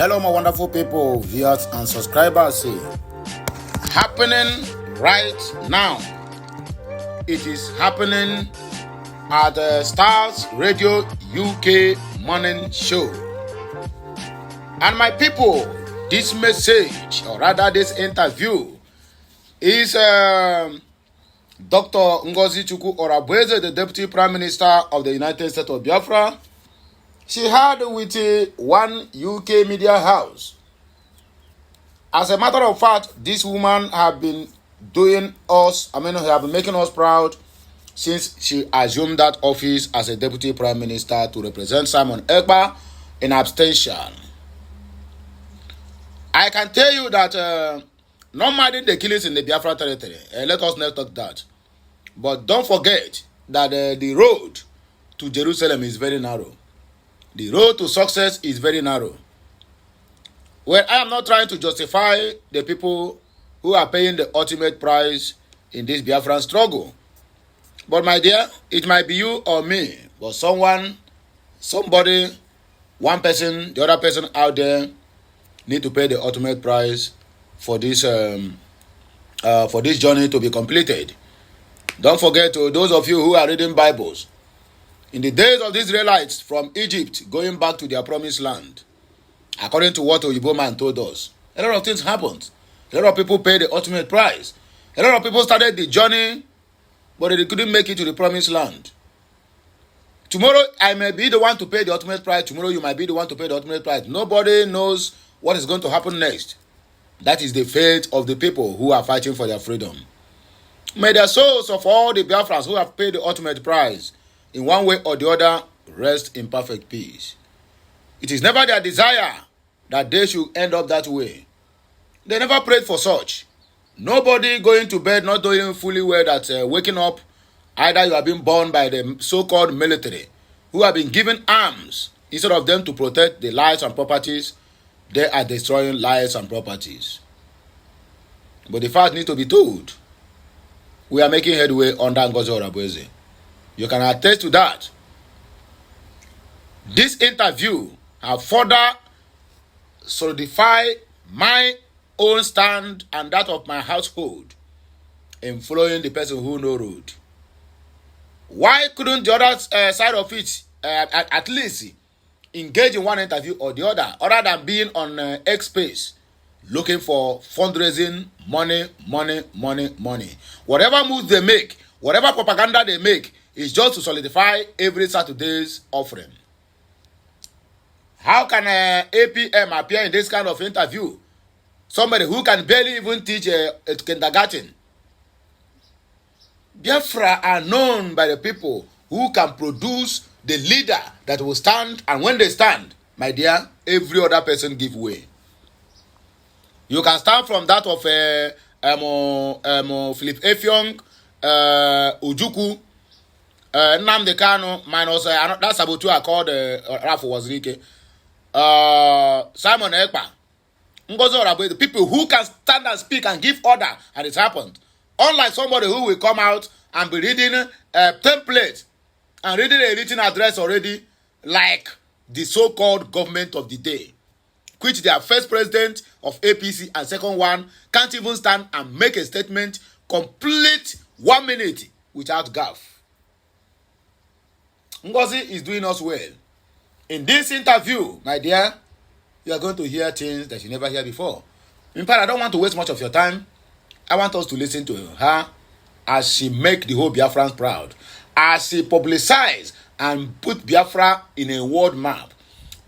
Hello, my wonderful people, viewers and subscribers. Happening right now. It is happening at the Stars Radio UK morning show. And my people, this message, or rather this interview, is Dr. Ngozi Chukwu Orabueze, the Deputy Prime Minister of the United States of Biafra. She had with one UK media house. As a matter of fact, this woman have been have been making us proud since she assumed that office as a Deputy Prime Minister to represent Simon Ekpa in abstention. I can tell you that not minding the killings in the Biafra territory, let us not talk that. But don't forget that the road to Jerusalem is very narrow. The road to success is very narrow. Well, I am not trying to justify the people who are paying the ultimate price in this Biafran struggle. But my dear, it might be you or me, but somebody, one person, the other person out there need to pay the ultimate price for this journey to be completed. Don't forget, to those of you who are reading Bibles, in the days of the Israelites from Egypt going back to their promised land, according to what Oyibo man told us, a lot of things happened. A lot of people paid the ultimate price. A lot of people started the journey, but they couldn't make it to the promised land. Tomorrow, I may be the one to pay the ultimate price. Tomorrow, you might be the one to pay the ultimate price. Nobody knows what is going to happen next. That is the fate of the people who are fighting for their freedom. May the souls of all the Biafrans who have paid the ultimate price in one way or the other rest in perfect peace. It is never their desire that they should end up that way. They never prayed for such. Nobody going to bed not knowing fully well that waking up, either you have been born by the so-called military who have been given arms instead of them to protect the lives and properties. They are destroying lives and properties. But the fact needs to be told. We are making headway under Ngozi Orabueze. You can attest to that. This interview has further solidified my own stand and that of my household in following the person who knows road. Why couldn't the other side of it at least engage in one interview or the other than being on X space looking for fundraising, money? Whatever moves they make, whatever propaganda they make, is just to solidify every Saturday's offering. How can APM appear in this kind of interview? Somebody who can barely even teach a kindergarten. Biafra are known by the people who can produce the leader that will stand, and when they stand, my dear, every other person give way. You can start from that of Philip Effiong, Ojukwu, Nnamdi Kanu, minus that Sabotu I called Rafu Wazirike, Simon Ekpa, Ngozi Orabueze, the people who can stand and speak and give order, and it happened. Unlike somebody who will come out and be reading a template and reading a written address already, like the so-called government of the day, which their first president of APC and second one can't even stand and make a statement complete 1 minute without gaffe. Ngozi is doing us well. In this interview, my dear, you are going to hear things that you never hear before. In fact, I don't want to waste much of your time. I want us to listen to her as she make the whole Biafrans proud, as she publicize and put Biafra in a world map,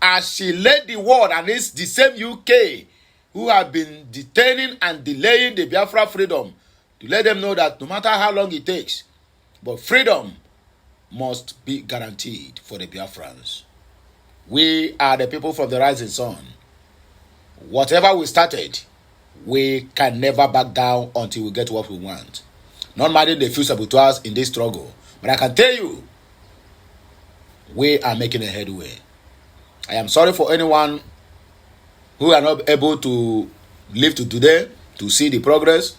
as she led the world, and it's the same UK who have been detaining and delaying the Biafra freedom, to let them know that no matter how long it takes, but freedom must be guaranteed for the Biafrans. We are the people from the rising sun. Whatever we started, we can never back down until we get what we want. Not minding the few saboteurs in this struggle. But I can tell you, we are making a headway. I am sorry for anyone who are not able to live to today to see the progress.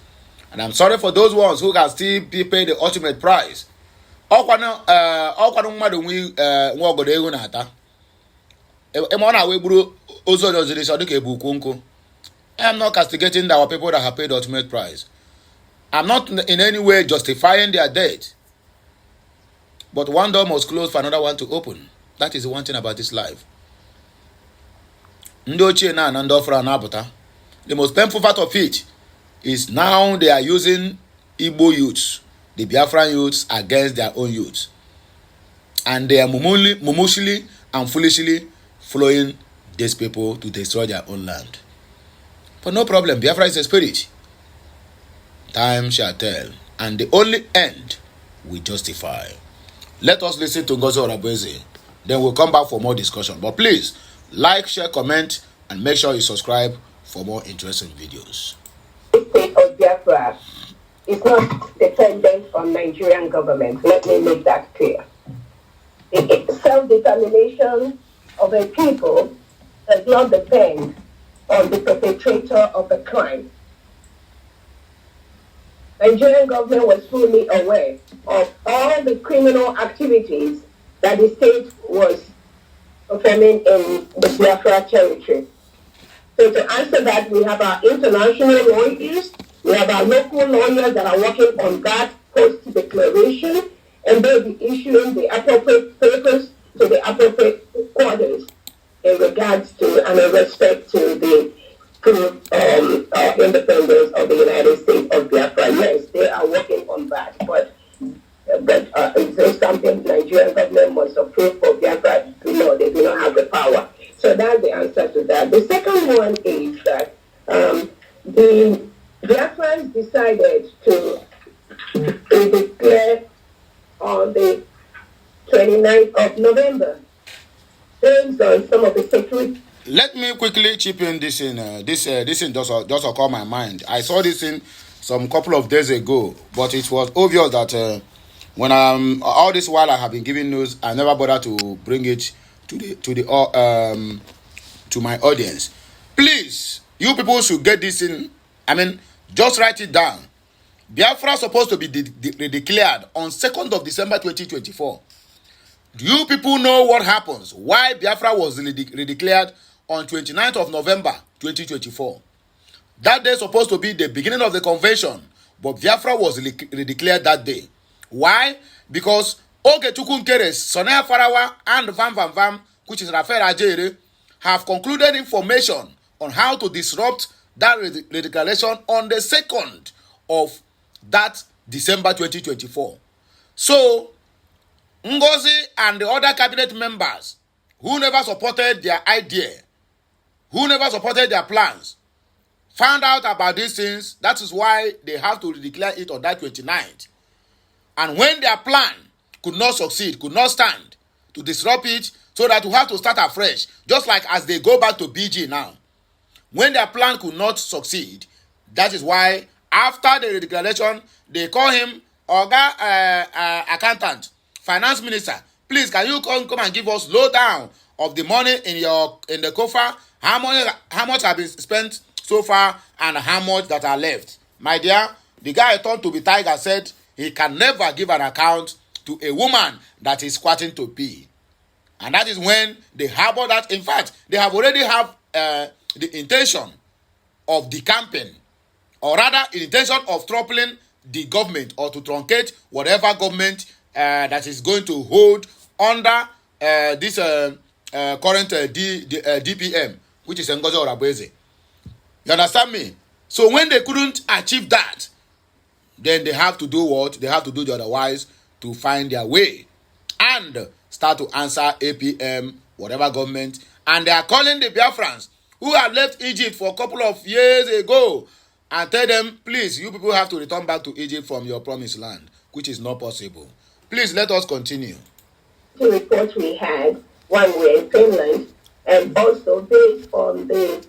And I'm sorry for those ones who can still pay the ultimate price. Ọkwanụ mmadụ nwe ogodo ego na-ata. Eme ọ na-awe gburu I am not castigating our people that have paid the ultimate price. I'm not in any way justifying their death. But one door must close for another one to open. That is the one thing about this life. The most painful part of it is now they are using Igbo youths, the Biafran youths, against their own youths. And they are mumushly and foolishly following these people to destroy their own land. But no problem, Biafra is a spirit. Time shall tell, and the only end will justify. Let us listen to Ngozi Orabeze. Then we'll come back for more discussion. But please, like, share, comment, and make sure you subscribe for more interesting videos. The state of Biafra is not dependent on Nigerian government. Let me make that clear. The self-determination of a people does not depend on the perpetrator of the crime. Nigerian government was fully aware of all the criminal activities that the state was performing in the Biafra territory. So to answer that, we have our international lawyers, we have our local lawyers that are working on that post-declaration, and they'll be issuing the appropriate papers to the appropriate quarters in regards to and in respect to the independence of the United States of Biafra. Yes, they are working on that, but is there something Nigerian government must approve for Biafra? No, they do not have the power. So that's the answer to that. The second one is that the Biafrans decided to declare on the 29th of November based on some of the security. Let me quickly chip in this in. This in just occurred my mind. I saw this in some couple of days ago, but it was obvious that when all this while I have been giving news, I never bothered to bring it to my audience. Please, you people should get this in. I mean, just write it down. Biafra is supposed to be declared on 2nd of December 2024. Do you people know what happens? Why Biafra was redeclared on 29th of November 2024? That day is supposed to be the beginning of the convention, but Biafra was redeclared that day. Why? Because Oge Chukwunkere, Sonaya Farawa, and Vam, which is Rafael Ajere, have concluded information on how to disrupt that redeclaration on the 2nd of that December 2024. So, Ngozi and the other cabinet members who never supported their idea, who never supported their plans, found out about these things. That is why they have to declare it on that 29th. And when their plan could not succeed, could not stand, to disrupt it, so that we have to start afresh, just like as they go back to BG now. When their plan could not succeed, that is why after the declaration, they call him Oga Accountant, Finance Minister. Please, can you come and give us lowdown of the money in the coffer? How much have been spent so far, and how much that are left? My dear, the guy turned to be tiger said he can never give an account to a woman that is squatting to pee. And that is when they harbor that. In fact, they have already have the intention of decamping, or rather, the intention of toppling the government, or to truncate whatever government that is going to hold under this current DPM, which is Ngozi Orabeze. You understand me? So when they couldn't achieve that, then they have to do what? They have to do the otherwise to find their way and start to answer APM, whatever government. And they are calling the Biafrans who have left Egypt for a couple of years ago and tell them, please, you people have to return back to Egypt from your promised land, which is not possible. Please let us continue. The report we had, one way in Finland, and also based on the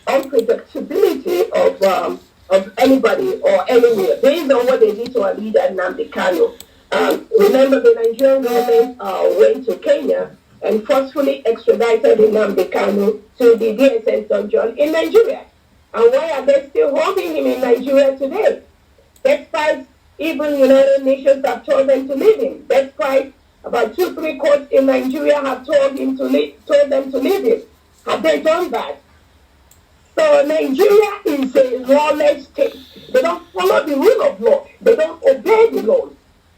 unpredictability of anybody or anywhere, based on what they did to our leader Nnamdi Kanu. Remember, the Nigerian government went to Kenya and forcefully extradited Nnamdi Kanu to the DSS dungeon in Nigeria. And why are they still holding him in Nigeria today? Despite even United Nations have told them to leave him, despite About 2-3 courts in Nigeria have told them to leave it. Have they done that? So Nigeria is a lawless state. They don't follow the rule of law. They don't obey the laws.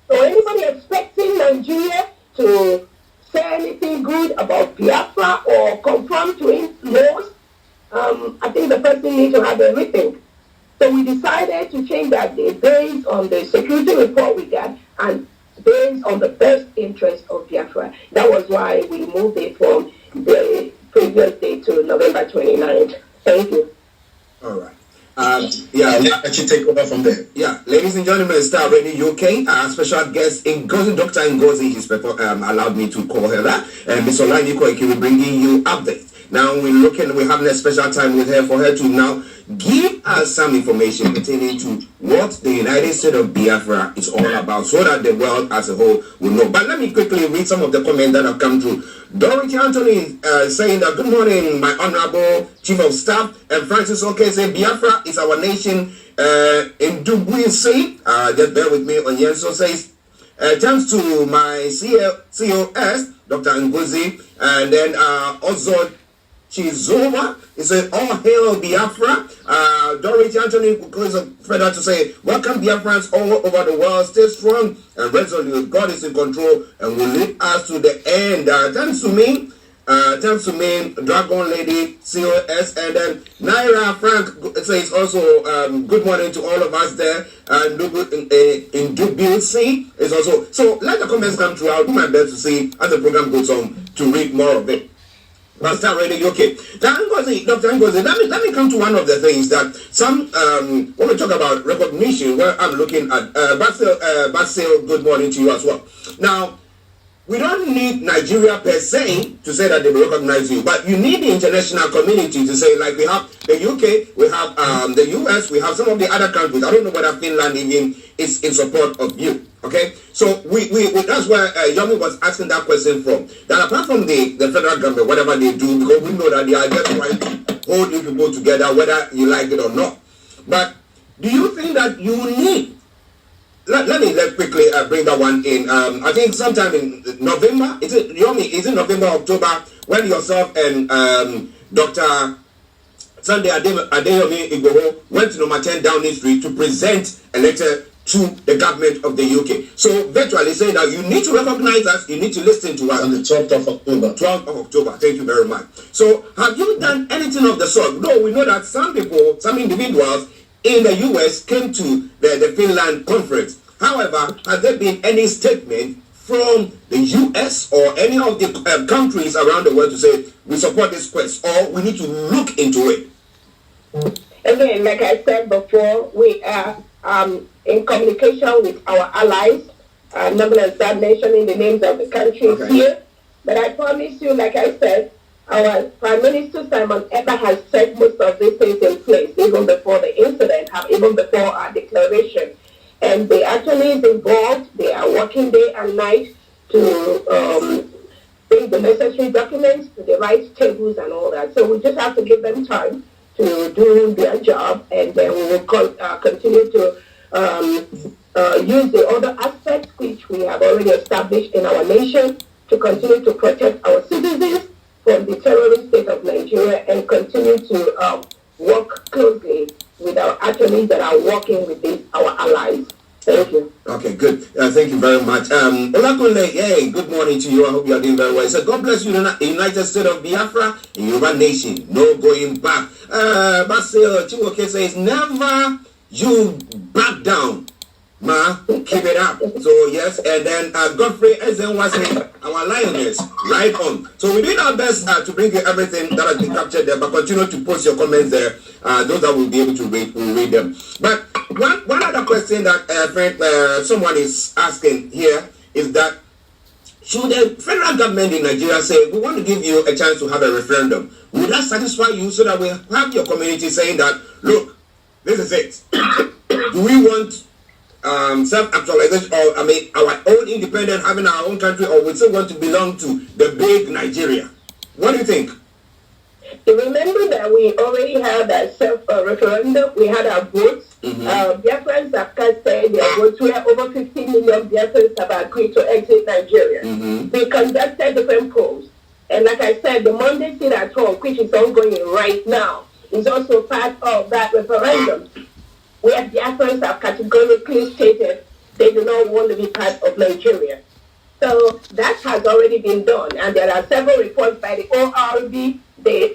So anybody expecting Nigeria to say anything good about Biafra or conform to its laws, I think the person needs to have a rethink. So we decided to change that day based on the security report we got and based on the best interest of Biafra. That was why we moved it from the previous day to November 29th. Thank you. All right. Let you take over from there. Yeah, ladies and gentlemen, Star Radio UK, our special guest, Ngozi, Dr. Ngozi, he's allowed me to call her that. And Ms. Olani Koiki will be bringing you updates. Now we're having a special time with her for her to now give us some information pertaining to what the United States of Biafra is all about, so that the world as a whole will know. But let me quickly read some of the comments that have come through. Dorothy Anthony saying that, good morning, my honorable chief of staff. And Francis Oke saying, Biafra is our nation. In Dubuisi, just bear with me. Onyenso says, thanks to my COS, Dr. Ngozi, and then also Chizoma, he said, all hail Biafra. Dorothy Anthony goes further to say, welcome Biafrans all over the world, stay strong and resolute. God is in control and will lead us to the end. Thanks to me, Dragon Lady, COS, and then Naira Frank says also, good morning to all of us there. And in Dubuisi is also, so let the comments come through. I'll do my best to see as the program goes on to read more of it. Pastor Radio, okay. Dr. Ngozi, let me come to one of the things that some, when we talk about recognition, where I'm looking at, Basil, good morning to you as well. Now, we don't need Nigeria per se to say that they will recognize you, but you need the international community to say, like we have the UK, we have the US, we have some of the other countries. I don't know whether Finland even is in support of you. Okay, so we that's where Yomi was asking that question from. That apart from the federal government, whatever they do, because we know that they are just trying to hold you people together, whether you like it or not. But do you think that you need? Let me quickly bring that one in. I think sometime in November, is it November, October, when yourself and Dr. Sunday Adeyomi Igboho went to number 10 Downing Street to present a letter to the government of the UK. So virtually saying that you need to recognize us, you need to listen to us. On the 12th of October. 12th of October, thank you very much. So have you done anything of the sort? No, we know that some people, some individuals in the US came to the Finland conference. However, has there been any statement from the US or any of the countries around the world to say, we support this quest, or we need to look into it? Again, like I said before, we are in communication with our allies. I'm not going to start mentioning the names of the countries here, but I promise you, like I said, our Prime Minister Simon Ekpa has set most of these things in place even before the incident, even before our declaration. And the attorneys involved, they are working day and night to bring the necessary documents to the right tables and all that. So we just have to give them time to do their job, and then we will continue to use the other aspects which we have already established in our nation to continue to protect our citizens from the terrorist state of Nigeria and continue to work closely with our attorneys that are working with our allies. Thank you. Okay, good. Thank you very much. Olakunle, hey, good morning to you. I hope you are doing very well. So God bless you, United States of Biafra, and Yoruba nation. No going back. Basil Chiwoke says, never you back down. Ma, keep it up. So yes, and then Godfrey Ezenwase, our lioness, right on. So we did our best to bring you everything that has been captured there, but continue to post your comments there. Those that will be able to read, will read them. But one other question that someone is asking here is that should the federal government in Nigeria say, we want to give you a chance to have a referendum, would that satisfy you so that we have your community saying that, look, this is it. Do we want self-actualization, or our own independent, having our own country, or we still want to belong to the big Nigeria? What do you think? You remember that we already had a self-referendum. We had our votes. Biafrans have casted their votes, where over 15 million Biafrans have agreed to exit Nigeria. We conducted different polls. And like I said, the Monday sit at home, which is ongoing right now, is also part of that referendum, where Biafrans have categorically stated they do not want to be part of Nigeria. So that has already been done. And there are several reports by the ORB, the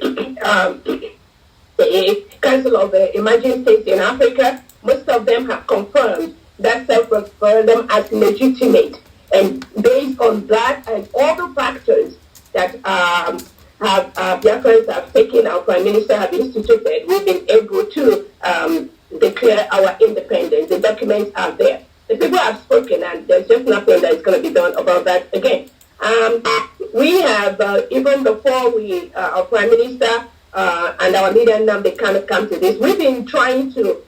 Council of Emerging States in Africa. Most of them have confirmed that self-referendum as legitimate. And based on that and all the factors that Biafrans have taken, our Prime Minister have instituted, we've been able to declare our independence. The documents are there. The people have spoken, and there's just nothing that's going to be done about that again. We have, even before our Prime Minister and our leader now, they kind of come to this, we've been trying to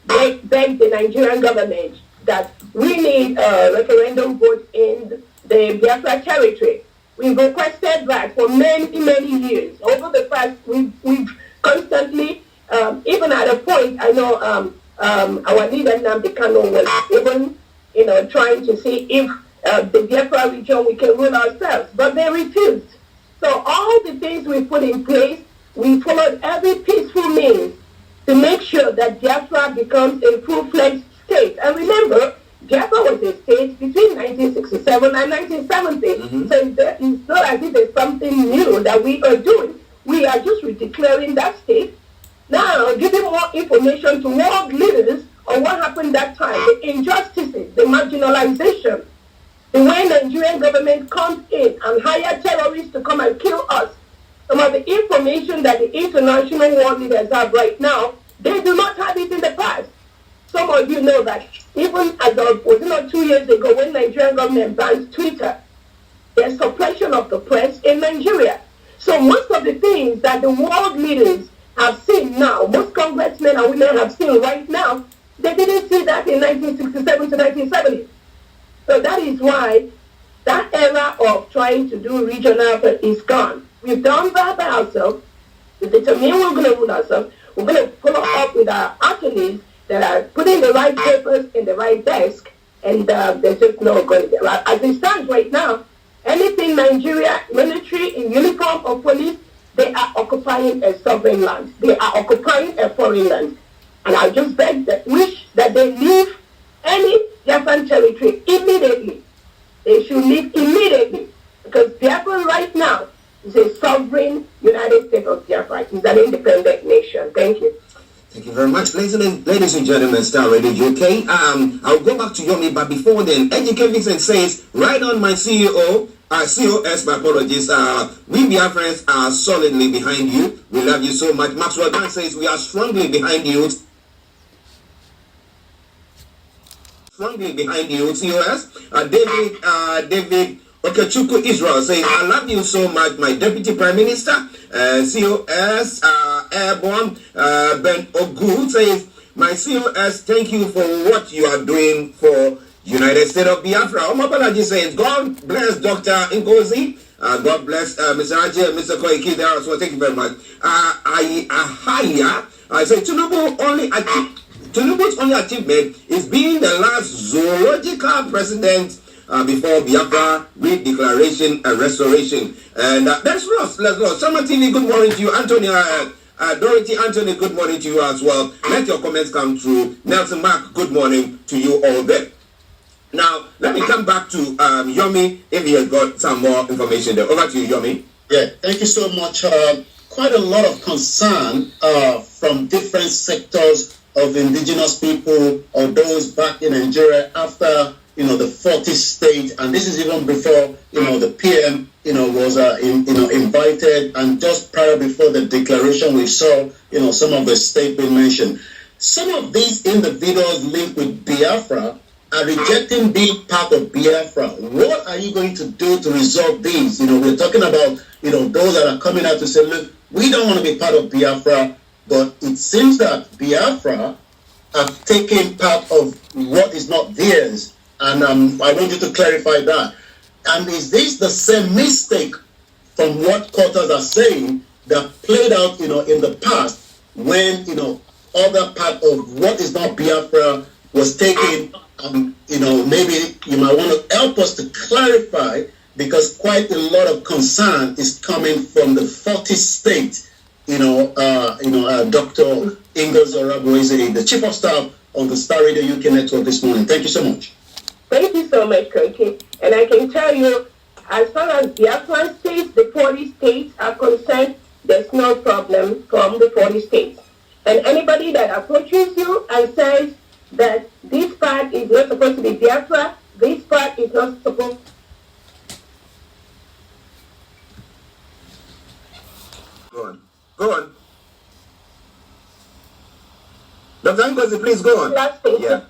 beg the Nigerian government that we need a referendum vote in the Biafra territory. We've requested that for many, many years. Over the past, we've constantly, even at a point, I know our leader Nnamdi Kanu was even, trying to see if the Biafra region we can rule ourselves, but they refused. So all the things we put in place, we followed every peaceful means to make sure that Biafra becomes a full-fledged state. And remember, Biafra was a state between 1967 and 1970. So it's not as if there's something new that we are doing. We are just redeclaring that state. Now, giving more information to world leaders on what happened that time, the injustices, the marginalization, the way Nigerian government comes in and hire terrorists to come and kill us. Some of the information that the international world leaders have right now, they do not have it in the past. Some of you know that even as of, 2 years ago, when Nigerian government banned Twitter, there's suppression of the press in Nigeria. So most of the things that the world leaders have seen now, most congressmen and women have seen right now, they didn't see that in 1967 to 1970. So that is why that era of trying to do regional is gone. We've done that by ourselves. We determine we're going to rule ourselves. We're going to follow up with our attorneys that are putting the right papers in the right desk, and there's just no going to get right. As it stands right now, anything Nigeria, military in uniform or police, they are occupying a sovereign land. They are occupying a foreign land. And I just wish that they leave any Biafran territory immediately. They should leave immediately. Because Biafra right now is a sovereign United States of Biafra. It's an independent nation. Thank you. Thank you very much, ladies and gentlemen, Star Radio UK. I'll go back to Yomi, but before then, Ejike Vincent says, right on my CEO, COS, my apologies, we Biafrans are solidly behind you. We love you so much. Maxwell Dan says, we are strongly behind you. Strongly behind you, COS. David Okechukwu Israel says, I love you so much, my Deputy Prime Minister. COS Airborne Ben Ogu says, my COS, thank you for what you are doing for United States of Biafra. Omapalaji says, God bless Dr. Ngozi. God bless Mr. Ajay and Mr. Koiki there as well. Thank you very much. I say Tinubu's only achievement is being the last zoological president before Biafra redeclaration and restoration. And let's Ross. Summer TV, good morning to you. Anthony, Dorothy, Anthony, good morning to you as well. Let your comments come through. Nelson Mark, good morning to you all there. Now, let me come back to Yomi if he has got some more information there. Over to you, Yomi. Yeah, thank you so much. Quite a lot of concern from different sectors of indigenous people or those back in Nigeria after, the 40th state, and this is even before, the PM, was, invited, and just prior before the declaration, we saw, some of the state being mentioned. Some of these individuals linked with Biafra are rejecting being part of Biafra. What are you going to do to resolve these? We're talking about, those that are coming out to say, look, we don't want to be part of Biafra, but it seems that Biafra have taken part of what is not theirs. And I want you to clarify that. And is this the same mistake from what quarters are saying that played out, in the past when, other part of what is not Biafra was taken. Maybe you might want to help us to clarify, because quite a lot of concern is coming from the 40 state. Dr. Ingoz Orabo is the chief of staff on the Star Radio UK network this morning. Thank you so much. Thank you so much, Koiki. And I can tell you, as far as Biafran states, the 40 states are concerned, there's no problem from the 40 states. And anybody that approaches you and says that this part is not supposed to be Biafra, this part is not supposed. Go on. Dr. Ngozi, please go on. Last thing. Yeah.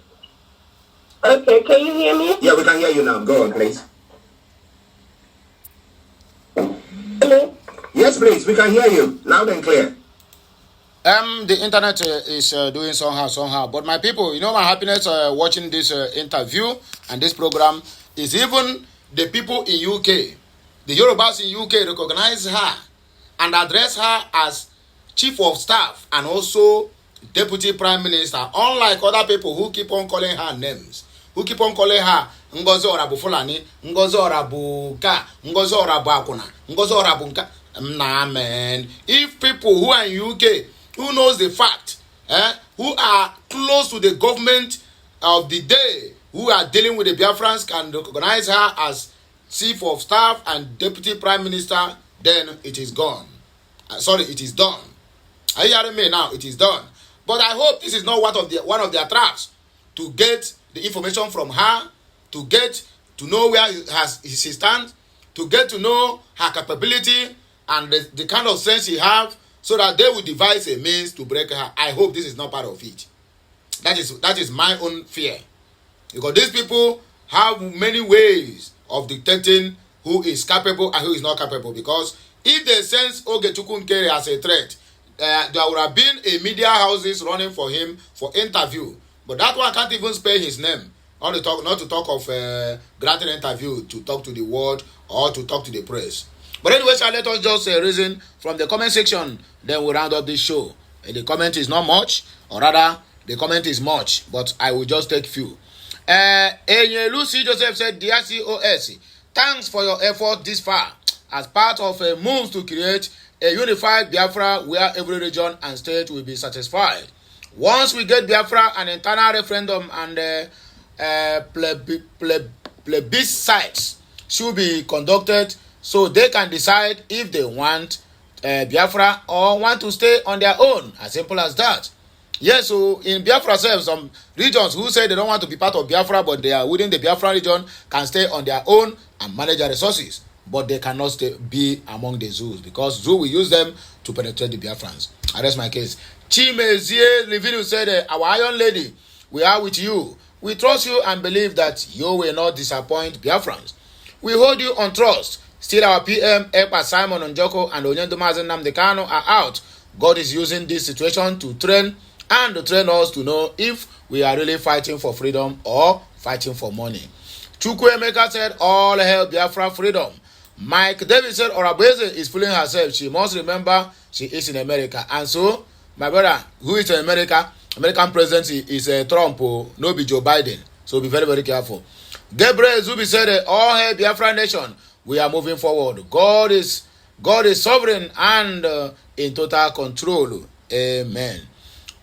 Okay, can you hear me? Yeah, we can hear you now. Go on, please. Hello? Yes, please. We can hear you loud and clear. The internet is doing somehow. But my people, my happiness watching this interview and this program is even the people in UK, the Yorubas in UK recognize her and address her as chief of staff and also deputy prime minister, unlike other people who keep on calling her names, who keep on calling her Ngozi Orabu Fulani, Ngozi Orabu Ka, Ngozi Orabu Akuna, Ngozi Orabu Nka. Nah, man. If people who are in UK, who knows the fact, who are close to the government of the day, who are dealing with the Biafrans, can recognize her as chief of staff and deputy prime minister, then it is gone. It is done. Are you hearing me now? It is done. But I hope this is not one of their traps to get the information from her, to get to know where she stands, to get to know her capability and the kind of strength she has, so that they will devise a means to break her. I hope this is not part of it. That is my own fear. Because these people have many ways of detecting who is capable and who is not capable. Because if they sense Ogechukwu Nkere as a threat, there would have been a media houses running for him for interview. But that one can't even spell his name. Not to talk of granting an interview to talk to the world or to talk to the press. But anyway, let us just reason from the comment section. Then we'll round up this show. The comment is not much, or rather, the comment is much, but I will just take few. Lucy Joseph said, "Dear COS, thanks for your effort this far as part of a move to create a unified Biafra where every region and state will be satisfied. Once we get Biafra, an internal referendum and plebiscites should be conducted so they can decide if they want Biafra or want to stay on their own. As simple as that." Yes, so in Biafra self, some regions who say they don't want to be part of Biafra, but they are within the Biafra region, can stay on their own and manage their resources. But they cannot be among the zoos, because zoo will use them to penetrate the Biafrans. And that's my case. Chimezie Livinu said, "Our Iron Lady, we are with you. We trust you and believe that you will not disappoint Biafrans. We hold you on trust. Still, our PM, Ekpa Simon Onjoko and Onyendo Mazen Namdekano are out. God is using this situation to train us to know if we are really fighting for freedom or fighting for money." Chukwuemeka said, "All hail Biafra freedom." Mike David said, "Orabeze is fooling herself. She must remember she is in America." And so, my brother, who is in America? American president is Trump, no be Joe Biden. So be very, very careful. Gabriel Zubi said, "All hail Biafra nation. We are moving forward. God is sovereign and in total control. Amen."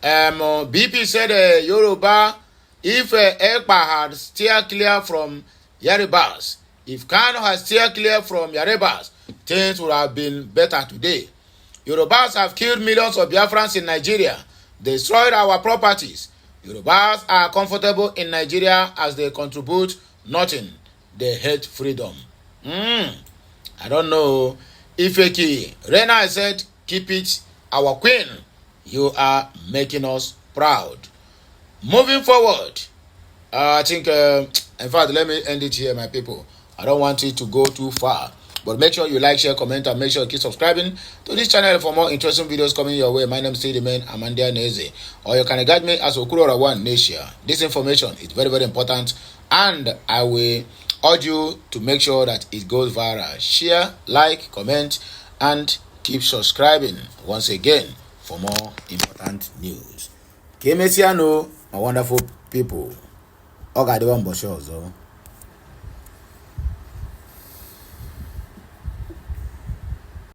BP said, "Yoruba, if Ekpa had steered clear from Yaribas, if Kano had steered clear from Yaribas, things would have been better today. Yorubas have killed millions of Biafrans in Nigeria, destroyed our properties. Yorubas are comfortable in Nigeria as they contribute nothing. They hate freedom." I don't know. Ifeki Rena said, "Keep it, our queen. You are making us proud." Moving forward, I think, in fact, let me end it here, my people. I don't want it to go too far. But make sure you like, share, comment, and make sure you keep subscribing to this channel for more interesting videos coming your way. My name is still remain Amandia Neze. Or you can guide me as Okurora One Nation. This information is very, very important. And I will urge you to make sure that it goes viral. Share, like, comment, and Keep subscribing once again for more important news. Kemesiano, my wonderful people. Oga de one